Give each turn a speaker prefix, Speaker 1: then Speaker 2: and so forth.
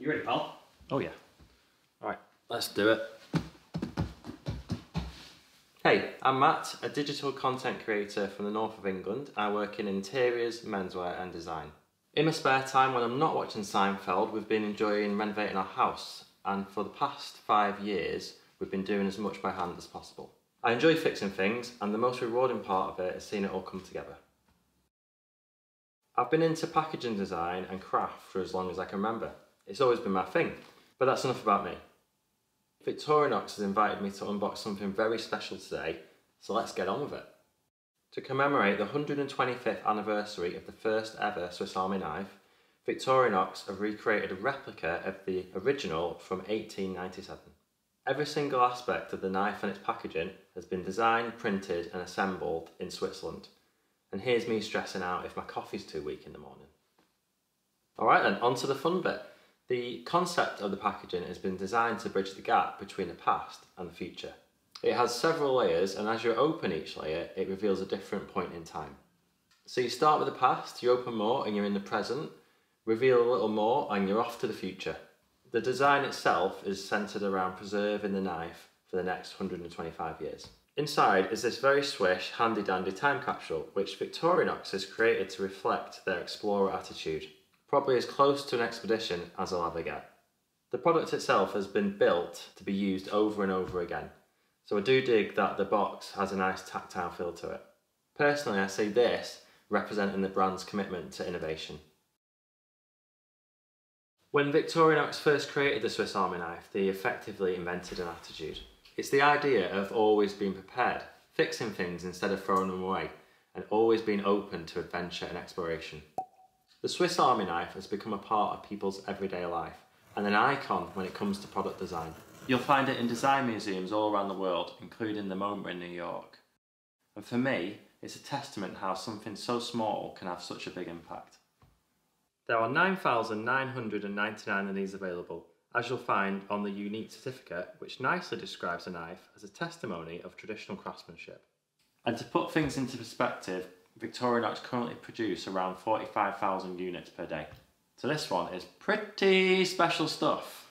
Speaker 1: You ready, pal?
Speaker 2: Oh yeah. Alright, let's do it. Hey, I'm Matt, a digital content creator from the north of England. I work in interiors, menswear and design. In my spare time when I'm not watching Seinfeld, we've been enjoying renovating our house, and for the past 5 years we've been doing as much by hand as possible. I enjoy fixing things, and the most rewarding part of it is seeing it all come together. I've been into packaging design and craft for as long as I can remember. It's always been my thing, but that's enough about me. Victorinox has invited me to unbox something very special today, so let's get on with it. To commemorate the 125th anniversary of the first ever Swiss Army knife, Victorinox have recreated a replica of the original from 1897. Every single aspect of the knife and its packaging has been designed, printed and assembled in Switzerland. And here's me stressing out if my coffee's too weak in the morning. Alright then, on to the fun bit. The concept of the packaging has been designed to bridge the gap between the past and the future. It has several layers, and as you open each layer, it reveals a different point in time. So you start with the past, you open more and you're in the present, reveal a little more and you're off to the future. The design itself is centred around preserving the knife for the next 125 years. Inside is this very swish, handy-dandy time capsule, which Victorinox has created to reflect their explorer attitude. Probably as close to an expedition as I'll ever get. The product itself has been built to be used over and over again, so I do dig that the box has a nice tactile feel to it. Personally, I see this representing the brand's commitment to innovation. When Victorinox first created the Swiss Army knife, they effectively invented an attitude. It's the idea of always being prepared, fixing things instead of throwing them away, and always being open to adventure and exploration. The Swiss Army knife has become a part of people's everyday life, and an icon when it comes to product design. You'll find it in design museums all around the world, including the MoMA in New York. And for me, it's a testament how something so small can have such a big impact. There are 9,999 of these available, as you'll find on the unique certificate, which nicely describes the knife as a testimony of traditional craftsmanship. And to put things into perspective, Victorinox currently produce around 45,000 units per day. So this one is pretty special stuff.